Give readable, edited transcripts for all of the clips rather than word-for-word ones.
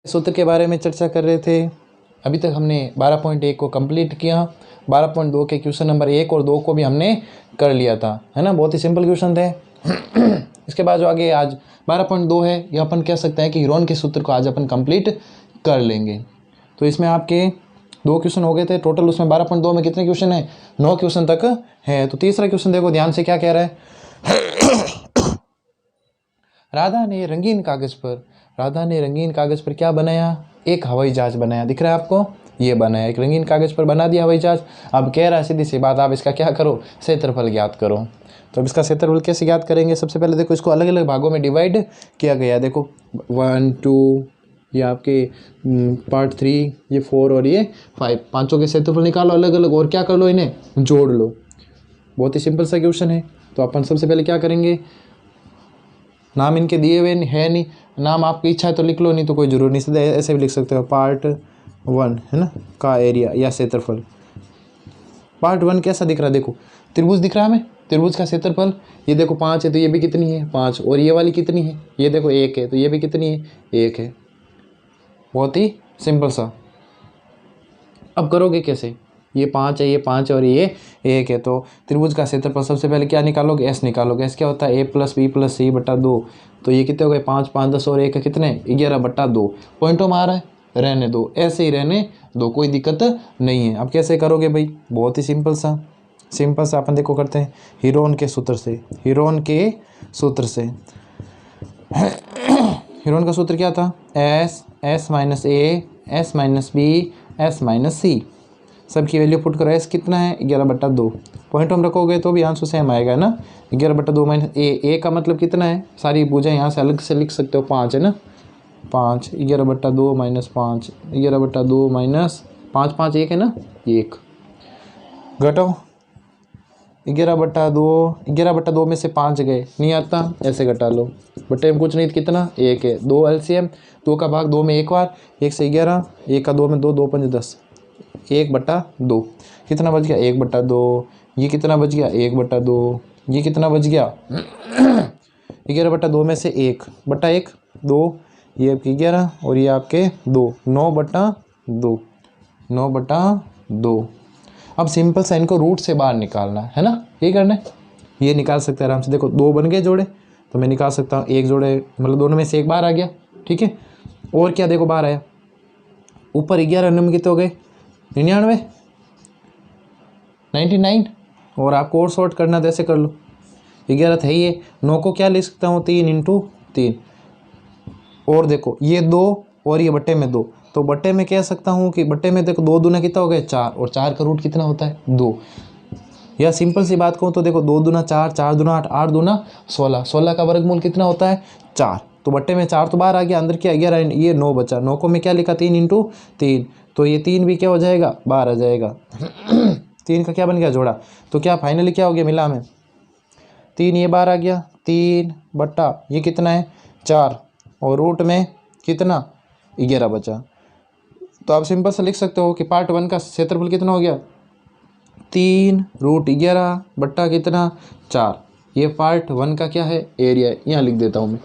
सूत्र के बारे में चर्चा कर रहे थे। अभी तक हमने 12.1 को कंप्लीट किया, 12.2 के क्वेश्चन नंबर 1 और 2 को भी हमने कर लिया था, है ना। बहुत ही सिंपल क्वेश्चन थे। इसके बाद जो आगे आज 12.2 है, ये अपन कह सकते हैं कि हीरोन के सूत्र को आज अपन कंप्लीट कर लेंगे। तो इसमें आपके 2 क्वेश्चन हो गए थे टोटल। उसमें 12.2 में कितने क्वेश्चन है? 9 क्वेश्चन तक है। तो तीसरा क्वेश्चन देखो ध्यान से, क्या कह रहा है। राधा ने रंगीन कागज पर क्या बनाया? एक हवाई जहाज बनाया। दिख रहा है आपको? ये बनाया, एक रंगीन कागज पर बना दिया हवाई जहाज। अब कह रहा है सीधी सी बात, आप इसका क्या करो? क्षेत्रफल ज्ञात करो। तो अब इसका क्षेत्रफल कैसे ज्ञात करेंगे? सबसे पहले देखो इसको अलग अलग भागों में डिवाइड किया गया। देखो 1 2, ये आपके पार्ट 3, ये 4 और ये 5, पांचों के क्षेत्रफल निकालो अलग अलग और क्या कर लो, इन्हें जोड़ लो। बहुत ही सिंपल सा क्वेश्चन है। तो अपन सबसे पहले क्या करेंगे, नाम इनके दिए हुए है नहीं, नाम आपकी इच्छा है तो लिख लो, नहीं तो कोई जरूर नहीं, सीधे ऐसे भी लिख सकते हो। पार्ट 1 है ना का एरिया या क्षेत्रफल। पार्ट 1 कैसा दिख रहा है? देखो त्रिभुज दिख रहा है हमें, त्रिभुज का क्षेत्रफल ये देखो 5 है, तो ये भी कितनी है? 5। और ये वाली कितनी है? ये देखो 1 है, तो ये भी कितनी है? 1 है। बहुत ही सिंपल सा। अब करोगे कैसे? ये 5 है, ये 5 है और ये 1 है। तो त्रिभुज का क्षेत्रफल सबसे पहले क्या निकालोगे? एस निकालोगे। एस क्या होता है? a+b+c/2। तो ये कितने हो गए? 5 5 10 और 1 कितने? 11/2। पॉइंटों में आ रहा है, रहने दो, ऐसे ही रहने दो, कोई दिक्कत नहीं है। अब कैसे करोगे भाई? बहुत ही सिंपल सा अपन देखो करते हैं हीरोन के सूत्र से। हीरोन का सूत्र क्या था? s - a s - b s - c। सबकी वैल्यू पुट करो। एस कितना है? 11/2। पॉइंट हम रखोगे तो भी आंसर सेम आएगा ना। 11/2 - ए का मतलब कितना है? सारी भुजा यहाँ से अलग से लिख सकते हो, 5 है ना। 5 11/2 - 5 11/2 -5 5 1 है ना, 1 घटाओ 11/2 में से 5 गए, नहीं आता, ऐसे घटा लो। बटे में कुछ नहीं, कितना? 1 है। 2 LCM, 2 का भाग 2 में एक बार, 1 से 11, 1 का 2 में 2, 2 5 10, 1/2। कितना बच गया? 1/2। ये कितना बच गया? 1/2। ये कितना बच गया? 11/2 में से 1/1 2, ये आपके 11 और ये आपके 2, 9/2 9/2। अब सिंपल सा इनको रूट से बाहर निकालना है ना, ये करना है। ये निकाल सकते हैं आराम से। देखो 2 बन गए जोड़े, तो मैं निकाल सकता हूँ 1 जोड़े, मतलब दोनों में से 1 बाहर आ गया, ठीक है। और क्या देखो बाहर आया, ऊपर 11 में कितने हो गए? 99 99। और आपको और शॉर्ट करना तो ऐसे कर लो, 11 था ये, 9 को क्या ले सकता हूँ? 3 × 3। और देखो ये 2 और ये बट्टे में 2, तो बट्टे में कह सकता हूँ कि बट्टे में देखो 2 दूना कितना हो गया? 4, और 4 का रूट कितना होता है? 2। या सिंपल सी बात कहूँ तो देखो 2 दूना 4, 4 दूना 8, 8 दूना 16, 16 का वर्गमूल कितना होता है? 4। तो बट्टे में 4 तो बाहर आ गया, अंदर क्या 11, ये 9 बचा। 9 को मैं क्या लिखा? 3 × 3, तो ये 3 भी क्या हो जाएगा? बाहर आ जाएगा। 3 का क्या बन गया? जोड़ा। तो क्या फाइनली क्या हो गया? मिला में 3, ये बाहर आ गया, 3 बट्टा ये कितना है? 4, और रूट में कितना? 11 बचा। तो आप सिंपल से लिख सकते हो कि पार्ट 1 का क्षेत्रफल कितना हो गया? 3√11 बट्टा कितना? 4। ये पार्ट 1 का क्या है? एरिया है। यहाँ लिख देता हूँ मैं।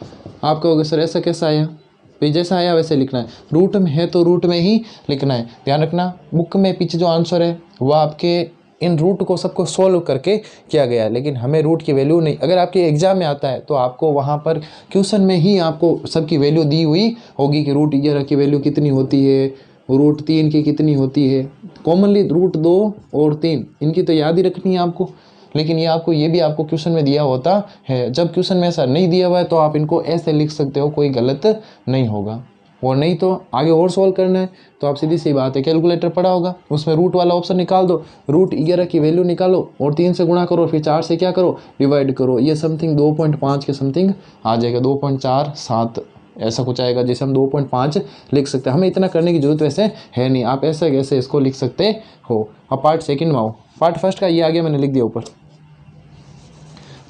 आप कहोगे सर ऐसा कैसा आया? भाई जैसा आया वैसे लिखना है, रूट में है तो रूट में ही लिखना है। ध्यान रखना, बुक में पीछे जो आंसर है वह आपके इन रूट को सबको सोल्व करके किया गया है, लेकिन हमें रूट की वैल्यू नहीं। अगर आपके एग्जाम में आता है तो आपको वहाँ पर क्वेश्चन में ही आपको सबकी वैल्यू दी हुई होगी कि √11 की वैल्यू कितनी होती है, √3 की कितनी होती है। कॉमनली √2 और 3 इनकी तो याद ही रखनी है आपको, लेकिन ये भी आपको क्वेश्चन में दिया होता है। जब क्वेश्चन में ऐसा नहीं दिया हुआ है तो आप इनको ऐसे लिख सकते हो, कोई गलत नहीं होगा। और नहीं तो आगे और सॉल्व करना है तो आप सीधी सी बात है, कैलकुलेटर पड़ा होगा, उसमें रूट वाला ऑप्शन निकाल दो, √11 की वैल्यू निकालो और 3 से गुणा करो, फिर 4 से क्या करो? डिवाइड करो। ये समथिंग 2.5 के समथिंग आ जाएगा, 2.47 ऐसा कुछ आएगा, जिसे हम 2.5 लिख सकते हैं। हमें इतना करने की जरूरत वैसे है नहीं, आप ऐसे कैसे इसको लिख सकते हो। अब पार्ट सेकंड में आओ। पार्ट फर्स्ट का ये आ गया, मैंने लिख दिया ऊपर।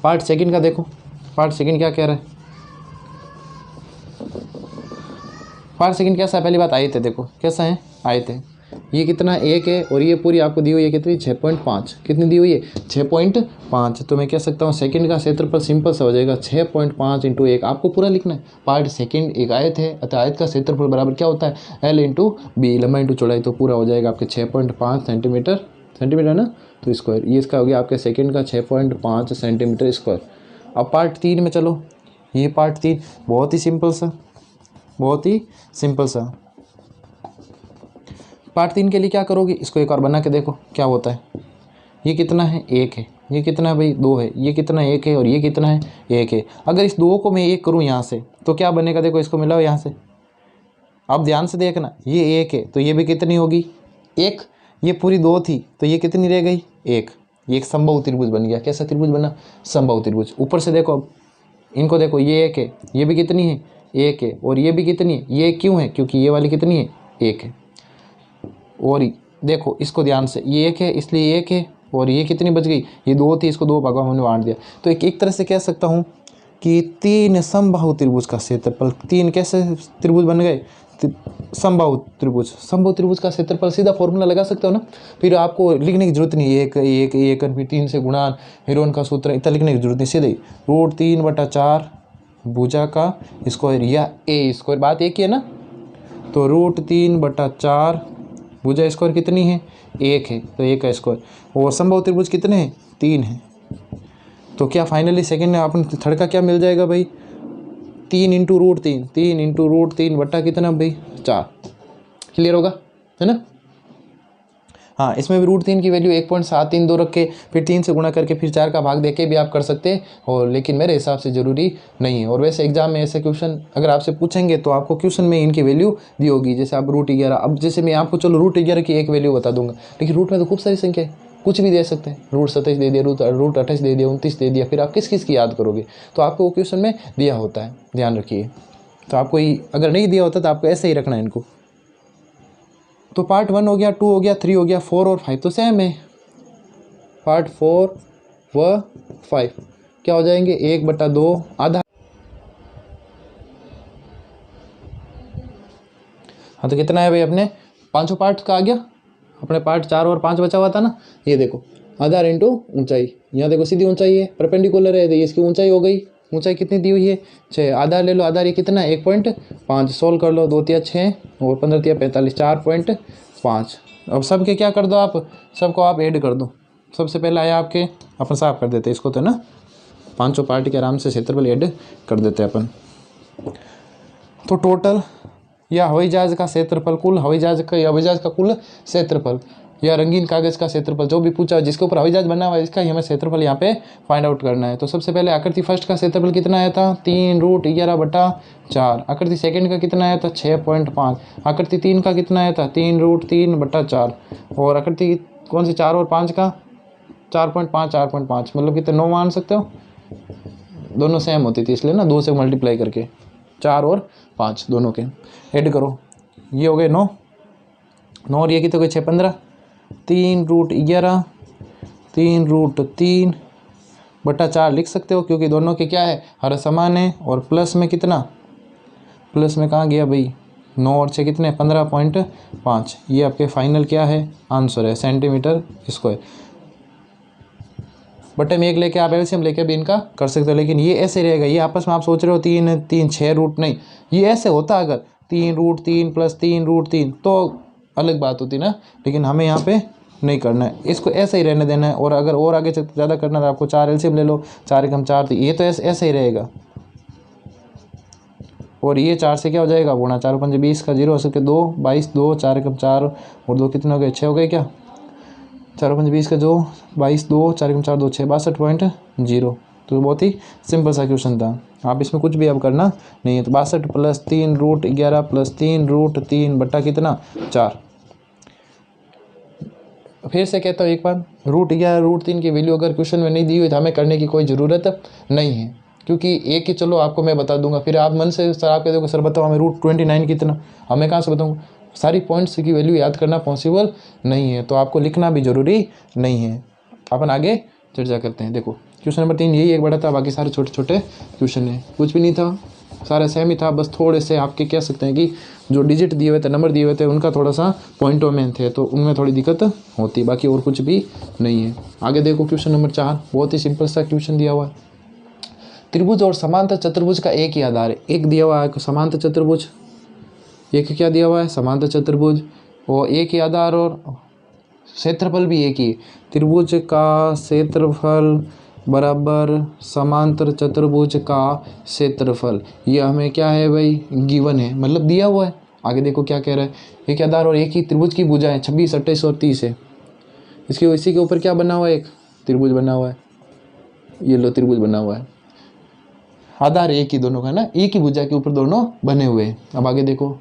पार्ट सेकंड का देखो, पार्ट सेकंड क्या कह रहा है? पार्ट सेकंड कैसा है? पहली बात आए थे, देखो कैसा है आए थे। ये कितना 1 है और ये पूरी आपको दी हुई है कितनी 6.5, कितनी दी हुई है 6.5। तो मैं कह सकता हूँ सेकंड का क्षेत्रफल सिंपल सा हो जाएगा 6.5 × 1। आपको पूरा लिखना है। पार्ट सेकंड एक आयत है, अतः आयत का क्षेत्रफल बराबर क्या होता है L × B, लंबाई × चौड़ाई। तो पूरा हो जाएगा आपके 6.5 सेंटीमीटर ना, तो स्क्वायर। ये इसका हो गया आपके सेकंड का 6.5 सेंटीमीटर स्क्वायर। अब पार्ट 3 में चलो। ये पार्ट 3 बहुत ही सिंपल सा, बहुत ही सिंपल सा। पार्ट 3 के लिए क्या करोगे, इसको एक और बना के देखो क्या होता है। ये कितना है 1 है, ये कितना है भाई 2 है, ये कितना 1 है और ये कितना है 1 है। अगर इस 2 को मैं 1 करूँ यहाँ से तो क्या बनेगा, देखो इसको मिलाओ यहाँ से। अब ध्यान से देखना, ये 1 है तो ये भी कितनी होगी 1। ये पूरी 2 थी तो ये कितनी रह गई 1। ये एक समबाहु त्रिभुज बन गया। कैसा त्रिभुज बना, समबाहु त्रिभुज। ऊपर से देखो, अब इनको देखो, ये 1 है, ये भी कितनी है 1 है और ये भी कितनी है, ये क्यों है क्योंकि ये वाली कितनी है 1 है। और देखो इसको ध्यान से, ये 1 है इसलिए 1 है और ये कितनी बच गई, ये 2 थी, इसको 2 भागों में हमने बांट दिया। तो एक तरह से कह सकता हूँ कि 3 समबाहु त्रिभुज का क्षेत्रफल, 3 कैसे त्रिभुज बन गए समबाहु त्रिभुज। समबाहु त्रिभुज का क्षेत्रफल सीधा फॉर्मूला लगा सकते हो ना, फिर आपको लिखने की जरूरत नहीं है 1 1 1 फिर 3 से गुणा, फिर उनका सूत्र इतना लिखने की जरूरत नहीं, सीधे √3/4 भुजा का स्क्वायर या ए स्क्वायर। बात एक ही है ना, तो √3/4 भुजा स्क्वायर कितनी है 1 है, तो 1 का स्क्वायर। और समबाहु त्रिभुज कितने हैं 3 है। तो क्या फाइनली सेकंड में अपन थर्ड का क्या मिल जाएगा भाई 3 × √3, 3 × √3 बटा कितना भाई 4। क्लियर होगा, है ना। हाँ, इसमें भी √3 की वैल्यू 1.732 रख के फिर 3 से गुणा करके फिर 4 का भाग दे के भी आप कर सकते हैं, और लेकिन मेरे हिसाब से ज़रूरी नहीं है। और वैसे एग्जाम में ऐसे क्वेश्चन अगर आपसे पूछेंगे तो आपको क्वेश्चन में इनकी वैल्यू दी होगी। जैसे आप √11, अब जैसे मैं आपको चलो √11 की एक वैल्यू बता दूंगा, लेकिन रूट में तो खूब सारी संख्या है, कुछ भी दे सकते हैं। √27 दे दिया, √28 दे दिया, 29 दे दिया, फिर आप किस किस की याद करोगे। तो आपको वो क्वेश्चन में दिया होता है, ध्यान रखिए। तो आपको अगर नहीं दिया होता तो आपको ऐसे ही रखना है इनको। तो पार्ट 1 हो गया, 2 हो गया, 3 हो गया, 4 और 5 तो सेम है। पार्ट 4 व 5 क्या हो जाएंगे 1/2 आधा। हाँ, तो कितना है भाई अपने 5 पार्ट का आ गया। अपने पार्ट 4 और 5 बचा हुआ था ना, ये देखो आधार इंटू ऊंचाई। यहाँ देखो सीधी ऊंचाई है, परपेंडिकुलर है, तो इसकी ऊंचाई हो गई। ऊंचाई कितनी दी हुई है 6। आधार ले लो, आधार ये कितना 1.5। सोल्व कर लो, 2 × 6 और 15 × 45 4.5। अब सबके क्या कर दो आप, सबको आप ऐड कर दो। सबसे पहले आया आपके, अपन साफ कर देते इसको तो ना, 5 पार्ट के आराम से क्षेत्रफल ऐड कर देते अपन। तो टोटल या हवाई जहाज का क्षेत्रफल, कुल हवाई जहाज का कुल क्षेत्रफल, या रंगीन कागज का क्षेत्रफल, जो भी पूछा जिसके ऊपर हवाई जहाज बना हुआ है इसका ही हमें क्षेत्रफल यहाँ पे फाइंड आउट करना है। तो सबसे पहले आकृति फर्स्ट का क्षेत्रफल कितना आया था 3√11/4। आकृति सेकंड का कितना आया था 6.5। आकृति 3 का कितना आया था 3√3/4। और आकृति कौन सी 4 और 5 का 4.5 मतलब कितने 9 मान सकते हो, दोनों सेम होती थी इसलिए ना, 2 से मल्टीप्लाई करके 4 और 5 दोनों के ऐड करो, ये हो गए 9 और ये कितने हो गए 6 15। 3√11 3√3/4 लिख सकते हो, क्योंकि दोनों के क्या है हर समान है। और प्लस में कितना, प्लस में कहाँ गया भाई 9 और 6 कितने 15.5। ये आपके फाइनल क्या है आंसर है सेंटीमीटर स्क्वायर। बटे में 1 लेके आप एलसीएम लेके भी इनका कर सकते हो, लेकिन ये ऐसे रहेगा। ये आपस में आप सोच रहे हो 3 6 रूट, नहीं ये ऐसे होता अगर 3√3 + 3√3 तो अलग बात होती ना, लेकिन हमें यहाँ पे नहीं करना है, इसको ऐसे ही रहने देना है। और अगर और आगे चलते ज़्यादा करना है तो आपको 4 एलसीएम ले लो, 4 × 4 तो ये तो ऐसे ही रहेगा। और ये 4 से क्या हो जाएगा गुणा, 4 × 5 20 का 0 हो सकते 2 22 2 4 × 4 और 2 कितने हो गए 6 हो गए क्या, 4 × 5 20 का 2 22 2 4 × 4 2 6 62.0। तो बहुत ही सिंपल सा क्वेश्चन था, आप इसमें कुछ भी अब करना नहीं है। तो 62 + 3√11 + 3√3 बटा कितना 4। फिर से कहता हूँ एक बार, √11 √3 की वैल्यू अगर क्वेश्चन में नहीं दी हुई तो हमें करने की कोई ज़रूरत नहीं है, क्योंकि एक ही चलो आपको मैं बता दूंगा। फिर आप मन से सर आप कह दोगे सर बताओ हमें √29 कितना, हमें कहाँ से बताऊँ, सारी पॉइंट्स की वैल्यू याद करना पॉसिबल नहीं है, तो आपको लिखना भी ज़रूरी नहीं है। अपन आगे चर्चा करते हैं। देखो क्वेश्चन नंबर 3 यही एक बड़ा था, बाकी सारे छोटे छोटे क्वेश्चन है, कुछ भी नहीं था। सारा सेम ही था, बस थोड़े से आपके कह सकते हैं कि जो डिजिट दिए हुए थे, नंबर दिए हुए थे, उनका थोड़ा सा पॉइंटों में थे, तो उनमें थोड़ी दिक्कत होती, बाकी और कुछ भी नहीं है। आगे देखो क्वेश्चन नंबर 4, बहुत ही सिंपल सा क्वेश्चन दिया हुआ है। त्रिभुज और समांतर चतुर्भुज का एक ही आधार है। एक दिया हुआ है समांतर चतुर्भुज, एक क्या दिया हुआ है समांतर चतुर्भुज, और एक ही आधार और क्षेत्रफल भी एक ही। त्रिभुज का क्षेत्रफल बराबर समांतर चतुर्भुज का क्षेत्रफल, ये हमें क्या है भाई, गिवन है, मतलब दिया हुआ है। आगे देखो क्या कह रहा है, एक आधार और एक ही त्रिभुज की भुजाएं 26, 28 और 30 है। इसके इसी के ऊपर क्या बना हुआ है, एक त्रिभुज बना हुआ है, ये लो त्रिभुज बना हुआ है। आधार एक ही दोनों का ना, एक ही भुजा के ऊपर दोनों बने हुए हैं। अब आगे देखो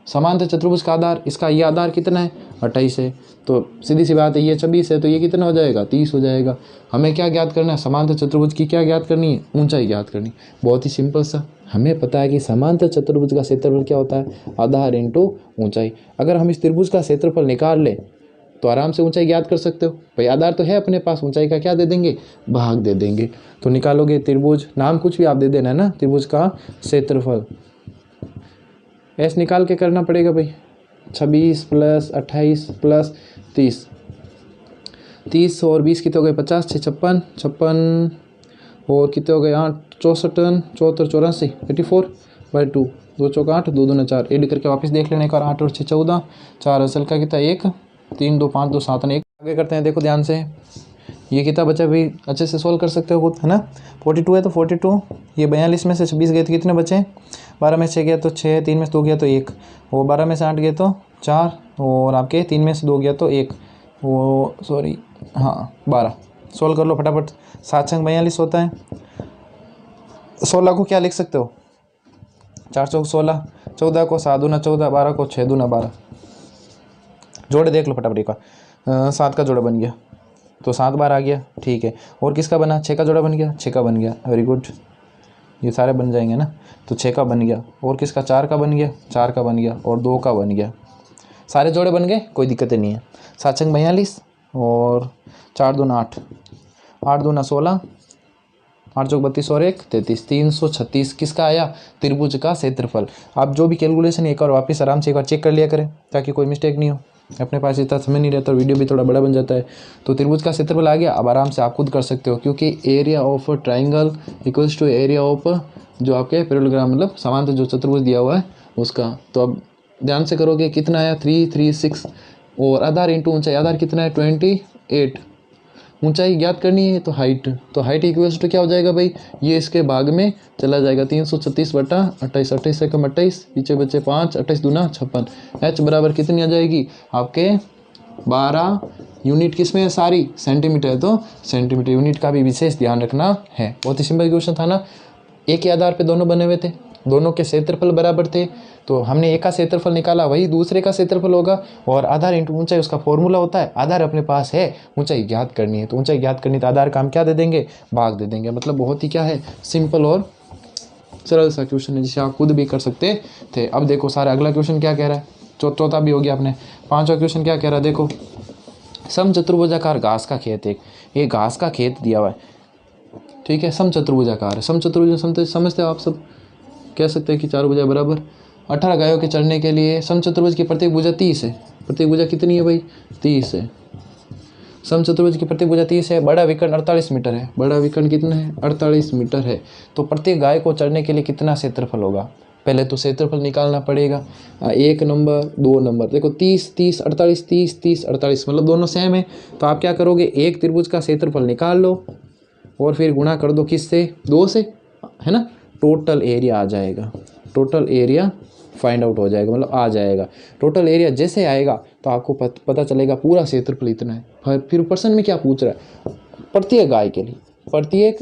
समांतर चतुर्भुज का आधार, इसका ये आधार कितना है 28 है, तो सीधी सी बात है ये 26 है, तो ये कितना हो जाएगा 30 हो जाएगा। हमें क्या ज्ञात करना है, समांतर चतुर्भुज की क्या ज्ञात करनी है, ऊंचाई ज्ञात करनी। बहुत ही सिंपल सा, हमें पता है कि समांतर चतुर्भुज का क्षेत्रफल क्या होता है, आधार इंटू ऊंचाई। अगर हम इस त्रिभुज का क्षेत्रफल निकाल लें तो आराम से ऊंचाई ज्ञात कर सकते हो भाई, आधार तो है अपने पास, ऊंचाई का क्या दे देंगे, भाग दे देंगे। तो निकालोगे त्रिभुज, नाम कुछ भी आप दे देना है ना, त्रिभुज का क्षेत्रफल ऐसे निकाल के करना पड़ेगा भाई। 26 प्लस 28 प्लस 30, 30 और 20 कितने हो गए 50, 6 56, 56 और कितने हो गए 8, 64, 74, 84, 84/2, 2 चौका 8, 2 दूना 4, एड करके वापस देख लेने का, 8 और 6 14, 4 असल का कितना 1, 3 2 5 2 7 1। आगे करते हैं, देखो ध्यान से, ये कितना बचा भी अच्छे से सोल्व कर सकते हो खुद, है ना। 42 है तो 42, ये 42 में से 26 गए तो कितने बचे, 12 में से 6 गया तो 6, 3 में से 2 गया तो 1, वो 12 में से 8 गए तो 4, और आपके 3 में से 2 गया तो 1, वो सॉरी हाँ 12। सोल्व कर लो फटाफट, 7 छंग 42 होता है। 16 को क्या लिख सकते हो, 4 चौक 16, 14 को 7 दूना 14, 12 को 6 दूना 12, जोड़े देख लो फटाफट का, 7 का जोड़ा बन गया तो 7 बार आ गया, ठीक है। और किसका बना, 6 का जोड़ा बन गया, 6 का बन गया, वेरी गुड, ये सारे बन जाएंगे ना, तो 6 का बन गया। और किसका, 4 का बन गया, 4 का बन गया, और 2 का बन गया, सारे जोड़े बन गए, कोई दिक्कत नहीं है। 7 छंग 42 और 4 दूना 8, 8 दूना 16, 8 चौक 32 और 1 33, 336 किसका आया, त्रिभुज का क्षेत्रफल। आप जो भी कैलकुलेशन एक बार वापस आराम से एक बार चेक कर लिया करें ताकि कोई मिस्टेक नहीं हो, अपने पास इतना समय नहीं रहता, वीडियो भी थोड़ा बड़ा बन जाता है। तो त्रिभुज का क्षेत्रफल आ गया, अब आराम से आप खुद कर सकते हो, क्योंकि area of triangle equals to area of जो आपके पैरेललोग्राम, मतलब समांतर जो चतुर्भुज दिया हुआ है उसका। तो अब ध्यान से करोगे, कितना आया 336, और आधार इंटू ऊंचाई, आधार कितना है 28, ऊंचाई ज्ञात करनी है तो हाइट, तो हाइट इक्वल्स टू क्या हो जाएगा भाई, ये इसके भाग में चला जाएगा, 336/28, 28 से कम 28, पीछे बचे 5, 28 दूना 56, h बराबर कितनी आ जाएगी आपके 12 यूनिट, किस में है सारी, सेंटीमीटर है, तो सेंटीमीटर यूनिट का भी विशेष ध्यान रखना है। बहुत ही सिंपल क्वेश्चन था ना, एक ही आधार पे दोनों बने हुए थे, दोनों के क्षेत्रफल बराबर थे, तो हमने एक का क्षेत्रफल निकाला, वही दूसरे का क्षेत्रफल होगा, और आधार इंटू ऊंचाई उसका फॉर्मूला होता है, आधार अपने पास है, ऊंचाई ज्ञात करनी है, तो ऊंचाई ज्ञात करनी तो आधार का हम क्या दे देंगे, भाग दे देंगे। मतलब बहुत ही क्या है, सिंपल और सरल सा क्वेश्चन है, जिसे आप खुद भी कर सकते थे। अब देखो सारा अगला क्वेश्चन क्या कह रहा है, चौथा भी हो गया अपने, पांचवा क्वेश्चन क्या कह रहा है, देखो समचतुर्भुजाकार घास का खेत, एक घास का खेत दिया हुआ है, ठीक है, समचतुर्भुजाकार है, समचतुर्भुज समझते हो आप सब, कह सकते हैं कि चारों भुजा बराबर। 18 गायों के चढ़ने के लिए समचतुर्भुज की प्रत्येक भुजा 30 है, प्रत्येक भुजा कितनी है भाई 30 है, समचतुर्भुज की प्रत्येक भुजा 30 है, बड़ा विकर्ण 48 मीटर है, बड़ा विकर्ण कितना है 48 मीटर है, तो प्रत्येक गाय को चढ़ने के लिए कितना क्षेत्रफल होगा, पहले तो क्षेत्रफल निकालना पड़ेगा। 1 नंबर 2 नंबर, देखो 30 30 48 30 30 48, मतलब दोनों सेम है, तो आप क्या करोगे, एक त्रिभुज का क्षेत्रफल निकाल लो और फिर गुणा कर दो किससे, 2 से, है ना, टोटल एरिया आ जाएगा, टोटल एरिया फाइंड आउट हो जाएगा, मतलब आ जाएगा। टोटल एरिया जैसे आएगा तो आपको पता चलेगा पूरा क्षेत्रफल इतना है। फिर पर्सन में क्या पूछ रहा है, प्रत्येक गाय के लिए, प्रत्येक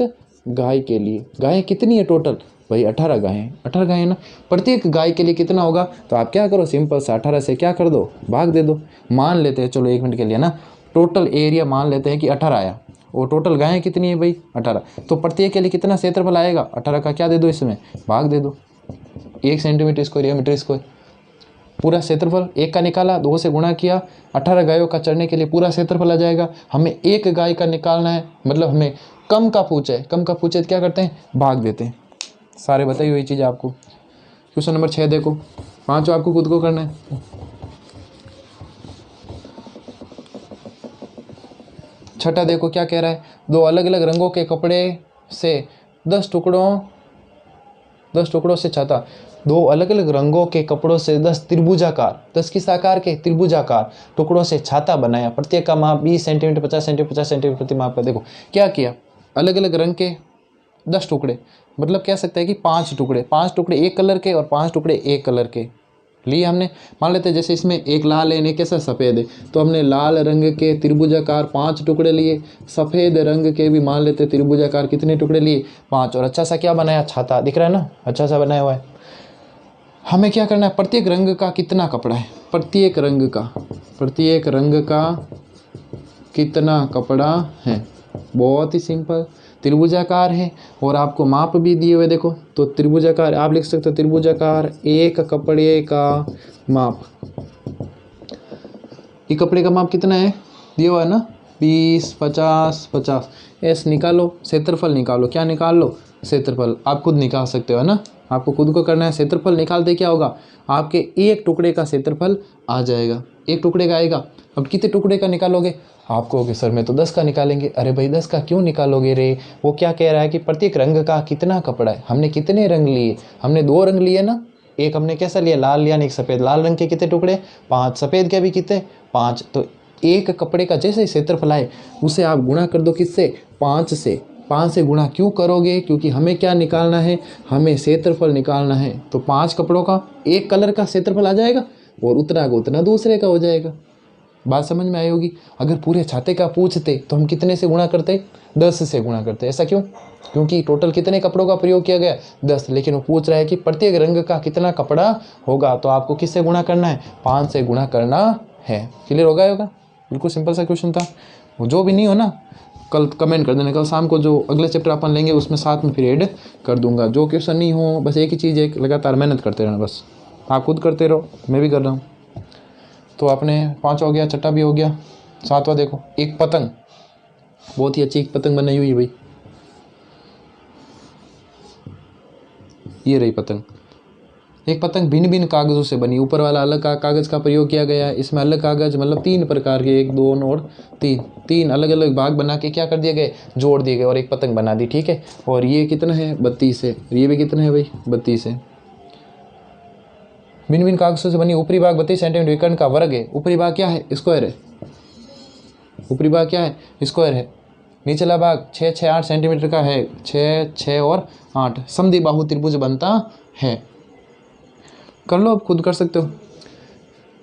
गाय के लिए, गाय कितनी है टोटल भाई 18 गाय हैं, 18 गाय है ना, प्रत्येक गाय के लिए कितना होगा, तो आप क्या करो, सिंपल से 18 से क्या कर दो, भाग दे दो। मान लेते हैं, चलो 1 मिनट के लिए ना, टोटल एरिया मान लेते हैं कि 18 आया, और टोटल गायें कितनी है भाई 18, तो प्रत्येक के लिए कितना क्षेत्रफल आएगा, 18 का क्या दे दो, इसमें भाग दे दो, 1 सेंटीमीटर स्क्वायर या मीटर स्क्वायर, पूरा क्षेत्रफल 1 का निकाला, 2 से गुणा किया, 18 गायों का चढ़ने के लिए पूरा क्षेत्रफल आ जाएगा। हमें एक गाय का निकालना है, मतलब हमें कम का पूछे, कम का पूछे तो क्या करते हैं, भाग देते हैं, सारे बताई हुई चीज़ आपको। क्वेश्चन नंबर 6 देखो, 5 आपको खुद को करना है। छठा देखो क्या कह रहा है, 2 अलग अलग रंगों के कपड़े से 10 टुकड़ों से छाता। 2 अलग अलग रंगों के कपड़ों से 10 त्रिभुजाकार, 10 किस आकार के, त्रिभुजाकार टुकड़ों से छाता बनाया। प्रत्येक का माप 20 सेंटीमीटर, 50 सेंटीमीटर, 50 सेंटीमीटर प्रति माप का। देखो क्या किया, अलग अलग रंग के 10 टुकड़े, मतलब कह सकते हैं कि 5 टुकड़े एक कलर के और 5 टुकड़े एक कलर के लिए हमने। मान लेते हैं जैसे इसमें एक लाल है, एक कैसा सफ़ेद है, तो हमने लाल रंग के त्रिभुजाकार 5 टुकड़े लिए, सफ़ेद रंग के भी मान लेते त्रिभुजाकार कितने टुकड़े लिए, 5। और अच्छा सा क्या बनाया, छाता, दिख रहा है ना, अच्छा सा बनाया हुआ है। हमें क्या करना है, प्रत्येक रंग का कितना कपड़ा है, प्रत्येक रंग का कितना कपड़ा है। बहुत ही सिंपल, त्रिभुजाकार है और आपको माप भी दिए हुए। देखो तो त्रिभुजाकार आप लिख सकते हो, त्रिभुजाकार एक कपड़े का माप, ये कपड़े का माप कितना है दिया हुआ है ना, 20, 50, 50। ऐसे निकालो, क्षेत्रफल निकालो, क्या निकाल लो, क्षेत्रफल। आप खुद निकाल सकते हो, है ना, आपको खुद को करना है। क्षेत्रफल निकालते क्या होगा, आपके एक टुकड़े का क्षेत्रफल आ जाएगा, एक टुकड़े का आएगा। अब कितने टुकड़े का निकालोगे, आप कहोगे सर मैं तो 10 का निकालेंगे। अरे भाई 10 का क्यों निकालोगे रे, वो क्या कह रहा है कि प्रत्येक रंग का कितना कपड़ा है। हमने कितने रंग लिए, हमने 2 रंग लिए ना, एक हमने कैसा लिया, लाल लिया, एक सफ़ेद। लाल रंग के कितने टुकड़े, 5, सफ़ेद के भी कितने, 5। तो एक कपड़े का जैसे क्षेत्रफल आए उसे आप गुणा कर दो किससे, 5 से। 5 से गुणा क्यों करोगे, क्योंकि हमें क्या निकालना है, हमें क्षेत्रफल निकालना है। तो 5 कपड़ों का एक कलर का क्षेत्रफल आ जाएगा और उतना का उतना दूसरे का हो जाएगा। बात समझ में आई होगी। अगर पूरे छाते का पूछते तो हम कितने से गुणा करते, 10 से गुणा करते। ऐसा क्यों, क्योंकि टोटल कितने कपड़ों का प्रयोग किया गया, 10। लेकिन वो पूछ रहा है कि प्रत्येक रंग का कितना कपड़ा होगा, तो आपको किससे गुणा करना है, 5 से गुणा करना है। क्लियर होगा। बिल्कुल सिंपल सा क्वेश्चन था। वो जो भी नहीं हो ना, कल कमेंट कर देना, कल शाम को जो अगले चैप्टर अपन लेंगे उसमें साथ में फिर ऐड कर दूंगा। जो क्वेश्चन नहीं हो, बस एक ही चीज़ है, लगातार मेहनत करते रहना। बस आप खुद करते रहो, मैं भी कर रहा हूँ। तो आपने 5 हो गया, छठा भी हो गया। 7वां देखो, एक पतंग, बहुत ही अच्छी एक पतंग बनाई हुई है भाई, ये रही पतंग। एक पतंग भिन्न भिन्न कागज़ों से बनी, ऊपर वाला अलग कागज़ का प्रयोग किया गया है, इसमें अलग कागज़, मतलब 3 प्रकार के, 1, 2 और 3 अलग अलग भाग बना के क्या कर दिए गए, जोड़ दिए गए और एक पतंग बना दी। ठीक है, और ये कितना है, 32 है। ये भी कितना है भाई, 32 है। भिन्न भिन्न कागज़ों से बनी, ऊपरी भाग 32 सेंटीमीटर विकर्ण का वर्ग है। ऊपरी भाग क्या है, स्क्वायर है। ऊपरी भाग क्या है, स्क्वायर है। निचला भाग 6, 6, 8 सेंटीमीटर का है। 6, 6 और 8 समद्विबाहु त्रिभुज बनता है। कर लो, आप खुद कर सकते हो।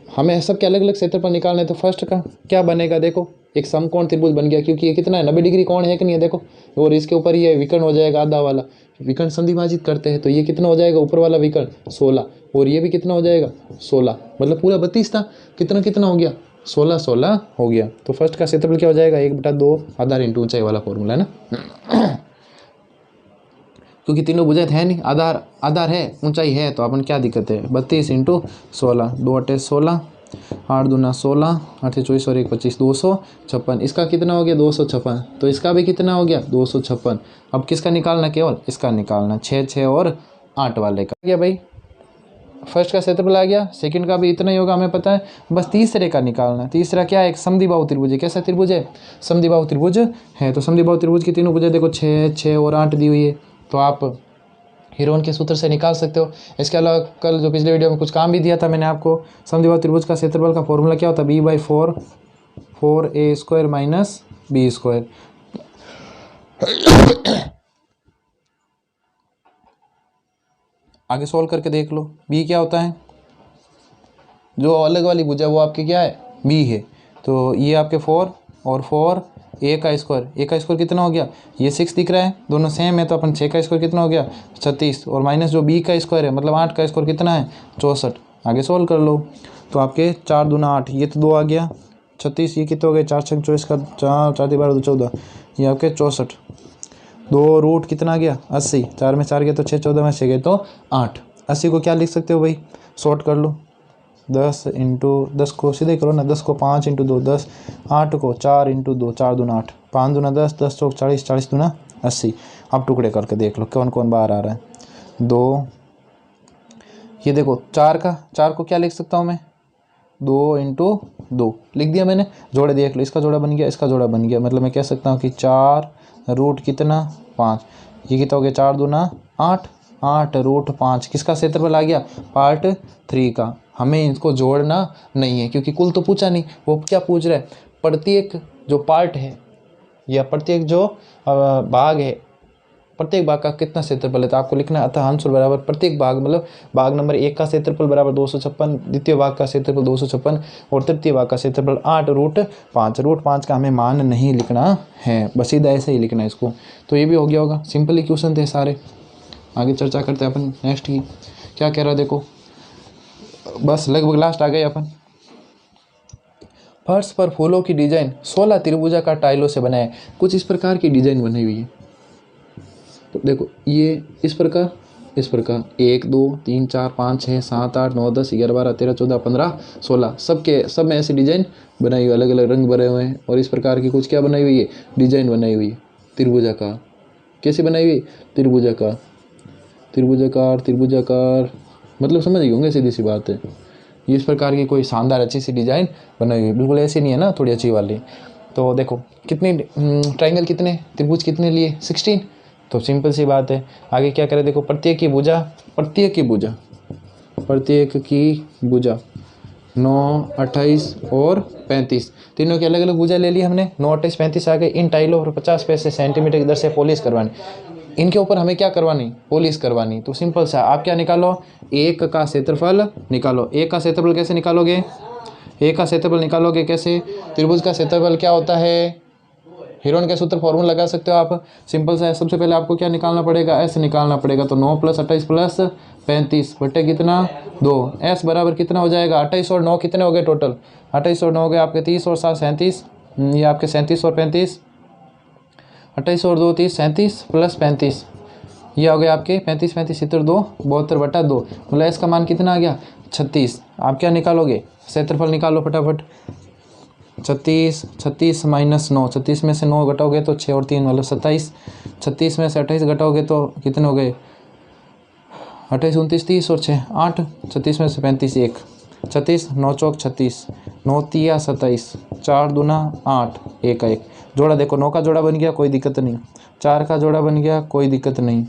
हमें सबके अलग अलग क्षेत्रफल निकालना है। तो फर्स्ट का क्या बनेगा, देखो एक समकोण त्रिभुज बन गया, क्योंकि ये कितना है, 90 डिग्री कोण है कि नहीं है, देखो। और इसके ऊपर ये विकर्ण हो जाएगा, आधा वाला विकर्ण संधिभाजित करते हैं, तो ये कितना हो जाएगा, ऊपर वाला विकर्ण 16, और ये भी कितना हो जाएगा, 16। मतलब पूरा 32 था, कितना कितना हो गया, 16, 16 हो गया। तो फर्स्ट का क्षेत्रफल क्या हो जाएगा, 1/2 आधार इंटू ऊंचाई वाला फॉर्मूला है ना। क्योंकि तीनों भुजाएं है नहीं, आधार है, ऊंचाई है, तो अपन क्या दिक्कत है, 32 इंटू 16, 2 8 16, 8 दूना 16, 8 24 और 1 25, 256। इसका कितना हो गया, 256। तो इसका भी कितना हो गया, 256। अब किसका निकालना, केवल इसका निकालना, 6, 6 और 8 वाले का गया भाई। फर्स्ट का क्षेत्रफल आ गया, सेकंड का भी इतना ही होगा, हमें पता है। बस तीसरे का निकालना है। तीसरा क्या है, एक समद्विबाहु त्रिभुज है। कैसा त्रिभुज है, समद्विबाहु त्रिभुज है। तो समद्विबाहु त्रिभुज की तीनों भुजाएं देखो, 6, 6 और 8 दी हुई है, तो आप हीरोन के सूत्र से निकाल सकते हो। इसके अलावा कल जो पिछले वीडियो में कुछ काम भी दिया था मैंने आपको, समद्विबाहु त्रिभुज का क्षेत्रफल का फॉर्मूला क्या होता है, b/4 4a² माइनस b²। आगे सॉल्व करके देख लो, b क्या होता है, जो अलग वाली भुजा वो आपकी क्या है, b है। तो ये आपके 4 और 4 a² कितना हो गया, ये 6 दिख रहा है, दोनों सेम है, तो अपन 6 का स्क्वायर कितना हो गया, 36, और माइनस जो b का स्क्वायर है, मतलब 8 का स्क्वायर कितना है, 64। आगे सोल्व कर लो, तो आपके 4 दूना 8, ये तो 2 आ गया, 36, ये कितने हो गए, 4 6 24 का 4 4 12 14, ये आपके 64। 2 रूट कितना आ गया, 80, 4 में 4 गया तो 6, 14 में 6 गए तो 8। 80 को क्या लिख सकते हो भाई, शॉर्ट कर लो, 10 इंटू 10 को सीधे करो ना, 10 को 5 इंटू 2 10, 8 को 4 इंटू 2 4 दूना 8, 5 दूना 10, 10 चौक 40, 40 दूना 80। अब टुकड़े करके देख लो कौन कौन बाहर आ रहा है। 2, ये देखो 4 को क्या लिख सकता हूँ मैं, 2 इंटू 2 लिख दिया मैंने, जोड़े देख लो, इसका जोड़ा बन गया, इसका जोड़ा बन गया, मतलब मैं कह सकता हूँ कि 4 रूट कितना 5, ये कितना हो गया 4 दूना 8, 8 रूट 5, किसका क्षेत्रफल आ गया, पार्ट 3 का। हमें इसको जोड़ना नहीं है क्योंकि कुल तो पूछा नहीं, वो क्या पूछ रहा है, प्रत्येक जो पार्ट है या प्रत्येक जो भाग है, प्रत्येक भाग का कितना क्षेत्रफल है, तो आपको लिखना है अतः आंसर बराबर प्रत्येक भाग, मतलब भाग नंबर 1 का क्षेत्रफल बराबर 256, द्वितीय भाग का क्षेत्रफल 256 और तृतीय भाग का क्षेत्रफल 8 रूट 5। रूट 5 का हमें मान नहीं लिखना है, बस सीधा ऐसे ही लिखना है इसको। तो ये भी हो गया होगा, सिंपली क्वेश्चन थे सारे। आगे चर्चा करते हैं अपन नेक्स्ट की, क्या कह रहा है देखो, बस लगभग लास्ट आ गए अपन। फर्श पर फूलों की डिजाइन 16 त्रिभुजाकार टाइलों से बनाए, कुछ इस प्रकार की डिजाइन बनी हुई है। तो देखो ये इस प्रकार 1 2 3 4 5 6 7 8 9 10 11 12 13 14 15 16 सब में ऐसी डिजाइन बनाई हुई, अलग अलग रंग भरे हुए हैं। और इस प्रकार की कुछ क्या बनाई हुई है, डिजाइन बनाई हुई है त्रिभुजाकार। कैसे बनाई हुई, त्रिभुजाकार मतलब समझ गए होंगे, सीधी सी बात है। ये इस प्रकार की कोई शानदार अच्छी सी डिजाइन बनाई हुई, बिल्कुल ऐसी नहीं है ना, थोड़ी अच्छी वाली। तो देखो कितने ट्राइंगल, कितने त्रिभुज कितने लिए 16, तो सिंपल सी बात है। आगे क्या करें देखो, प्रत्येक की भुजा 9 28 और 35, तीनों की अलग अलग भुजा ले ली हमने, 9 28 35 आ गए। इन टाइलों पर 50 पैसे सेंटीमीटर की दर से पॉलिश करवानी, इनके ऊपर हमें क्या करवानी, पॉलिश करवानी। तो सिंपल सा आप क्या निकालो, एक का क्षेत्रफल निकालो। एक का क्षेत्रफल कैसे निकालोगे, कैसे, त्रिभुज का क्षेत्रफल क्या होता है, हिरोन के सूत्र फॉर्मूला लगा सकते हो आप, सिंपल सा है। सबसे पहले आपको क्या निकालना पड़ेगा, एस निकालना पड़ेगा। तो 9 + 28 + 35 बटे कितना 2, एस बराबर कितना हो जाएगा, 28 और 9 कितने हो गए टोटल, 28 और 9 हो गए आपके 30 और 7 37, ये आपके 37 और 35, 28 और 2 30 37 + 35, ये हो गए आपके 35 35 70 2 72 बटा 2, मतलब एस का मान कितना आ गया 36। आप क्या निकालोगे, क्षेत्रफल निकालो फटाफट। 36 36 - 9, 36 में से 9 घटाओगे तो 6 और 3 मतलब 27, 36 में से 28 घटाओगे तो कितने हो गए 28 29 30 और 6 8, 36 में से 35 1, 36 9 चौक 36, 9 तिया 27, 4 दूना 8, 1 का 1 जोड़ा। देखो 9 का जोड़ा बन गया, कोई दिक्कत नहीं, 4 का जोड़ा बन गया, कोई दिक्कत नहीं,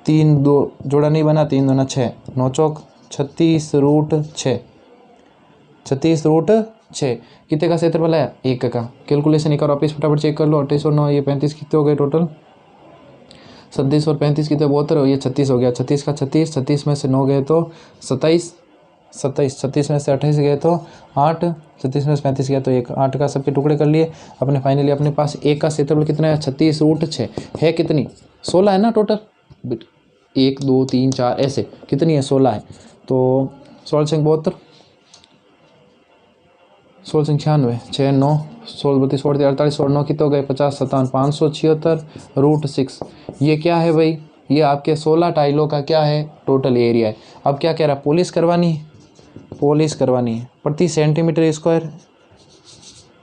3 2 जोड़ा नहीं बना, 3 दूना 6, 9 चौक 36 रूट 6, 36 रूट 6, कितने का क्षेत्रफल है 1 का। कैलकुलेशन एक और वापस फटाफट चेक कर लो, 28 और 9 ये 35 कितने हो गए टोटल, 37 और 35 कितने 72, ये 36 हो गया, 36 का 36, 36 में से 9 गए तो 27, 36 में से 28 गए तो 8, 36 में से 35 गया तो 1, 8 का सबके टुकड़े कर लिए अपने। फाइनली अपने पास 1 का क्षेत्रफल कितना है 36 रूट 6 है, कितनी 16 है ना टोटल, 1 2 3 4 ऐसे कितनी है 16 है। तो 16 से 72, 16 से 96, 6 9 16 32 48 48 और 9 कितने हो गए 50 57 576 रूट 6। ये क्या है भाई, ये आपके 16 टाइलों का क्या है टोटल एरिया है। अब क्या कह रहा है, पॉलिश करवानी है प्रति सेंटीमीटर स्क्वायर,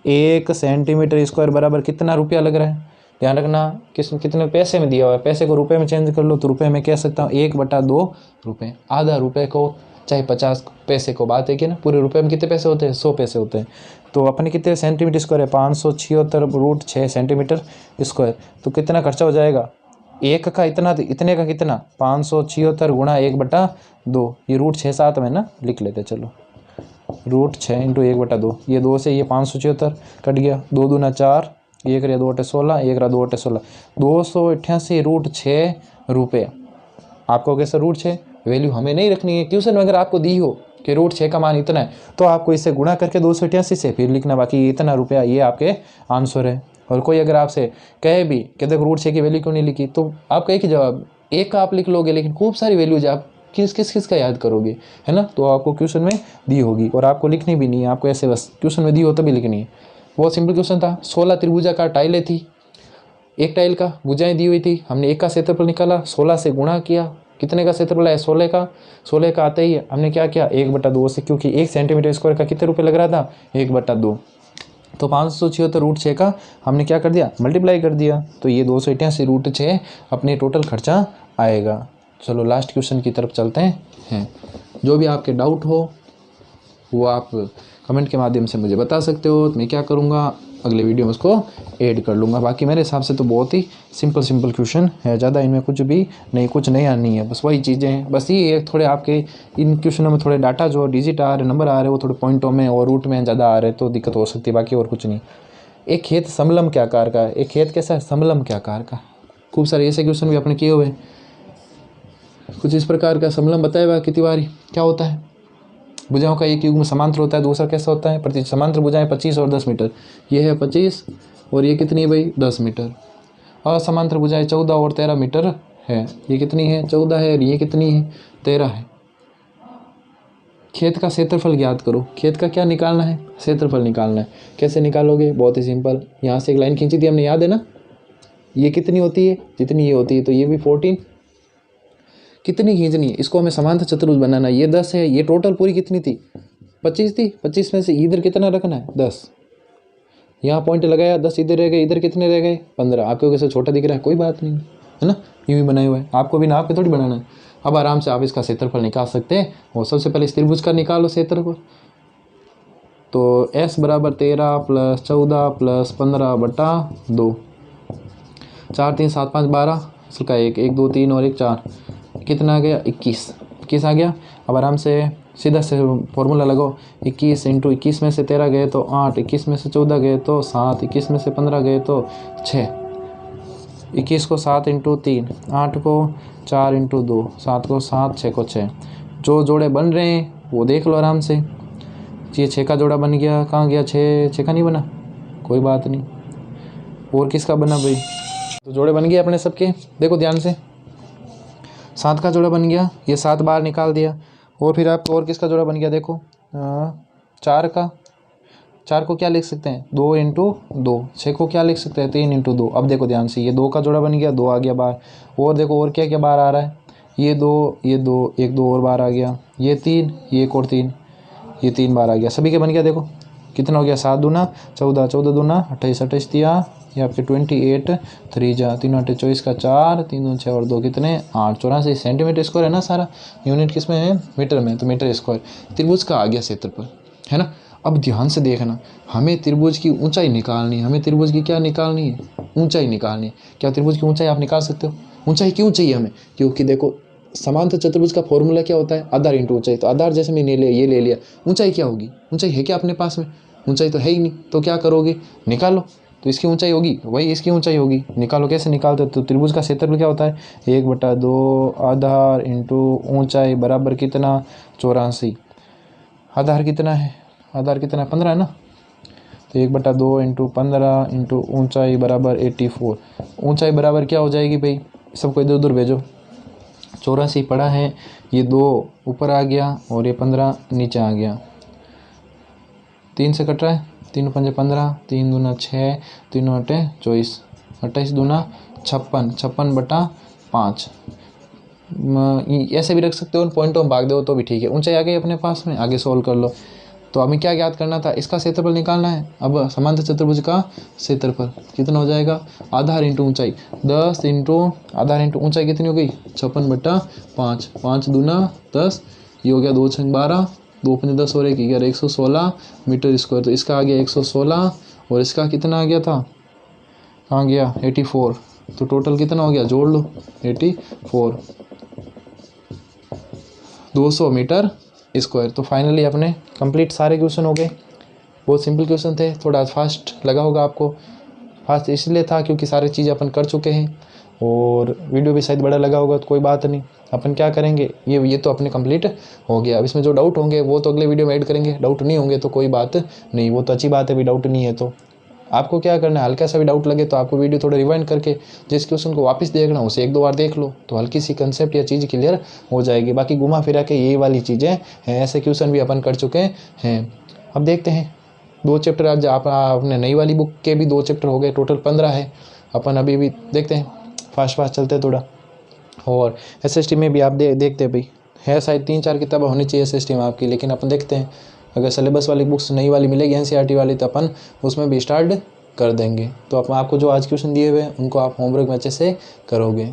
1 सेंटीमीटर स्क्वायर बराबर कितना रुपया लग रहा है, ध्यान रखना कितने पैसे में दिया हुआ है, पैसे को रुपए में चेंज कर लो तो रुपए में कह सकता हूँ 1/2 रुपये, आधा रुपये को चाहे 50 पैसे को, बात है कि ना, पूरे रुपए में कितने पैसे होते हैं 100 पैसे होते हैं। तो अपने कितने सेंटीमीटर स्क्वायर है 576 रूट 6 सेंटीमीटर स्क्वायर, तो कितना खर्चा हो जाएगा, एक का इतने का कितना 576 गुणा 1/2, ये रूट 6 7 में ना लिख लेते, चलो रूट 6 × 1/2, ये 2 से ये 576 कट गया, 2 दूना 4, 1 × 2 = 16, 1 × 2 = 16, 288 रूट 6 रुपये। आपको कैसे रूट 6 वैल्यू हमें नहीं रखनी है, क्वेश्चन में अगर आपको दी हो कि रूट 6 का मान इतना है तो आपको इसे गुणा करके 288 से फिर लिखना, बाकी इतना रुपया ये आपके आंसर है। और कोई अगर आपसे कहे भी कि देखो रूट 6 की वैल्यू क्यों नहीं लिखी, तो आपका एक ही जवाब, एक का आप लिख लोगे लेकिन खूब सारी वैल्यूज आप किस का याद करोगे, है ना। तो आपको क्वेश्चन में दी होगी और आपको लिखनी भी नहीं है, आपको ऐसे बस क्वेश्चन में दी हो तभी लिखनी है। बहुत सिंपल क्वेश्चन था, 16 त्रिभुजाकार टाइलें थी, एक टाइल का भुजाएं दी हुई थी, हमने एक का क्षेत्रफल निकाला, 16 से गुणा किया, कितने का क्षेत्रफल है 16 का आते ही हमने क्या किया 1/2 से, क्योंकि 1 सेंटीमीटर स्क्वायर का कितने रुपये लग रहा था 1/2, तो 576 रूट 6 का हमने क्या कर दिया मल्टीप्लाई कर दिया, तो ये 288 रूट 6 अपने टोटल खर्चा आएगा। चलो लास्ट क्वेश्चन की तरफ चलते हैं। जो भी आपके डाउट हो वो आप कमेंट के माध्यम से मुझे बता सकते हो, तो मैं क्या करूँगा अगले वीडियो में उसको ऐड कर लूँगा। बाकी मेरे हिसाब से तो बहुत ही सिंपल क्वेश्चन है, ज़्यादा इनमें कुछ भी नहीं, कुछ नया नहीं है, बस वही चीज़ें हैं। बस ये थोड़े आपके इन क्वेश्चनों में थोड़े डाटा जो डिजिट आ रहे, नंबर आ रहे, वो थोड़े पॉइंटों में और रूट में ज़्यादा आ रहे तो दिक्कत हो सकती है, बाकी और कुछ नहीं। एक खेत समलम के आकार का है, एक खेत कैसा है, समलम के आकार का। खूब सारे ऐसे क्वेश्चन भी अपने किए हुए हैं कुछ इस प्रकार का। समलम बताया हुआ कितनी बारी क्या होता है, भुजाओं का एक युग्म समांतर होता है, दूसरा कैसा होता है, प्रति समांतर भुजाएं 25 और 10 मीटर। ये है 25 और ये कितनी है भाई, 10 मीटर। असमांतर भुजाएं 14 और 13 मीटर है। ये कितनी है, 14 है, और ये कितनी है, 13 है। खेत का क्षेत्रफल ज्ञात करो। खेत का क्या निकालना है, क्षेत्रफल निकालना है। कैसे निकालोगे, बहुत ही सिंपल, यहाँ से एक लाइन खींची थी हमने, याद है ना। ये कितनी होती है, जितनी ये होती है, तो ये भी 14 कितनी खींचनी है, इसको हमें समांतर चतुर्भुज बनाना है। ये 10 है, ये टोटल पूरी कितनी थी, 25 थी। 25 में से इधर कितना रखना है, 10। यहाँ पॉइंट लगाया, 10 इधर रह गए, इधर कितने रह गए, 15। आपको कैसे छोटा दिख रहा है, कोई बात नहीं है ना, यूँ ही बनाए हुए है, आपको भी नाप के थोड़ी बनाना है। अब आराम से आप इसका क्षेत्रफल निकाल सकते हैं। और सबसे पहले इस त्रिभुज का निकालो क्षेत्रफल। तो S बराबर 13 + 14 + 15/2, 4 3 7 5 12, इसका 1 1 2 3 और 1 4, कितना आ गया, 21 आ गया। अब आराम से सीधा से फॉर्मूला लगाओ, 21 × 21 में से 13 गए तो 8, 21 में से 14 गए तो 7, 21 में से 15 गए तो 6, 21 को 7 × 3, 8 को 4 × 2, 7 को 7, 6 को 6। जो जोड़े बन रहे हैं वो देख लो आराम से। ये 6 का जोड़ा बन गया, कहाँ गया 6 का नहीं बना, कोई बात नहीं। और किसका बना भाई, तो जोड़े बन गए अपने सबके, देखो ध्यान से। 7 का जोड़ा बन गया, ये 7 बाहर निकाल दिया। और फिर आपको और किसका जोड़ा बन गया, देखो 4 का। 4 को क्या लिख सकते हैं, 2 × 2। 6 को क्या लिख सकते हैं, 3 × 2। अब देखो ध्यान से, ये 2 का जोड़ा बन गया, 2 आ गया बाहर। और देखो और क्या क्या बाहर आ रहा है, ये 2, ये 2, 1 2 और बाहर आ गया, ये 3, ये 1 और 3, ये 3 बाहर आ गया। सभी के बन गया, देखो कितना हो गया, 7 दूना 14, 14 दूना 28, 28 दिया, ये आपके 28, 3 जा 3 8 24 का 4, 3 2 6 और 2 कितने 8, 84 सेंटीमीटर स्क्वायर है ना सारा। यूनिट किस में है, मीटर में, तो मीटर स्क्वायर। त्रिभुज का आ गया क्षेत्रफल, है ना। अब ध्यान से देखना, हमें त्रिभुज की ऊंचाई निकालनी है। हमें त्रिभुज की क्या निकालनी है, ऊंचाई निकालनी है। क्या त्रिभुज की ऊंचाई आप निकाल सकते हो, ऊंचाई क्यों चाहिए हमें, क्योंकि देखो समांतर चतुर्भुज का फॉर्मूला क्या होता है, आधार इंटू ऊंचाई। तो आधार जैसे मैंने ये ले लिया, ऊंचाई क्या होगी, ऊंचाई है क्या अपने पास में, ऊंचाई तो है ही नहीं, तो क्या करोगे, निकालो। तो इसकी ऊंचाई होगी, वही इसकी ऊंचाई होगी। निकालो, कैसे निकालते हो, तो त्रिभुज का क्षेत्रफल क्या होता है, 1/2 आधार इंटू ऊंचाई बराबर कितना, 84। आधार कितना है, आधार कितना है, 15 है ना। तो 1/2 × 15 × ऊंचाई बराबर 84। ऊंचाई बराबर क्या हो जाएगी भाई, सबको इधर उधर भेजो। 84 पड़ा है, ये 2 ऊपर आ गया और ये 15 नीचे आ गया। 3 से कट रहा है, 3 5 15, 3 दूना 6, 3 8 24, 28 दूना 56, 56/5। ऐसे भी रख सकते हो, पॉइंटों में भाग दो तो भी ठीक है। ऊंचाई आ गई अपने पास में, आगे सोल्व कर लो। तो हमें क्या ज्ञात करना था, इसका क्षेत्रफल निकालना है। अब समांतर चतुर्भुज का क्षेत्रफल कितना हो जाएगा, आधार इंटू ऊंचाई, 10 × आधार इंटू ऊंचाई कितनी हो गई, 56/5, 5 दूना 10, ये हो गया 2 6 12, 2 5 10 और 1 11, 116 मीटर स्क्वायर। तो इसका आ गया 116 और इसका कितना आ गया था, कहाँ गया, 84। तो टोटल कितना हो गया, जोड़ लो, 84, 200 मीटर स्क्वायर। तो फाइनली अपने कंप्लीट सारे क्वेश्चन हो गए। बहुत सिंपल क्वेश्चन थे, थोड़ा फास्ट लगा होगा आपको। फास्ट इसलिए था क्योंकि सारी चीज़ें अपन कर चुके हैं, और वीडियो भी शायद बड़ा लगा होगा, तो कोई बात नहीं। अपन क्या करेंगे, ये तो अपने कंप्लीट हो गया। अब इसमें जो डाउट होंगे वो तो अगले वीडियो में ऐड करेंगे। डाउट नहीं होंगे तो कोई बात नहीं, वो तो अच्छी बात है भी, डाउट नहीं है तो आपको क्या करना है, हल्का सा भी डाउट लगे तो आपको वीडियो थोड़ा रिवाइंड करके जिस क्वेश्चन को वापस देखना उसे 1 2 बार देख लो, तो हल्की सी कंसेप्ट या चीज़ क्लियर हो जाएगी। बाकी घुमा फिरा के ये वाली चीज़ें हैं, ऐसे क्वेश्चन भी अपन कर चुके हैं। अब देखते हैं 2 चैप्टर, आज आपने नई वाली बुक के भी 2 चैप्टर हो गए, टोटल 15 है। अपन अभी भी देखते हैं, फास्ट चलते हैं थोड़ा। और SST में भी आप देखते हैं भाई, है शायद 3 4 किताबें होनी चाहिए SST में आपकी, लेकिन अपन देखते हैं अगर सिलेबस वाली बुक्स नई वाली मिलेगी NCERT वाली, तो अपन उसमें भी स्टार्ट कर देंगे। तो आपको जो आज क्वेश्चन दिए हुए हैं उनको आप होमवर्क में अच्छे से करोगे।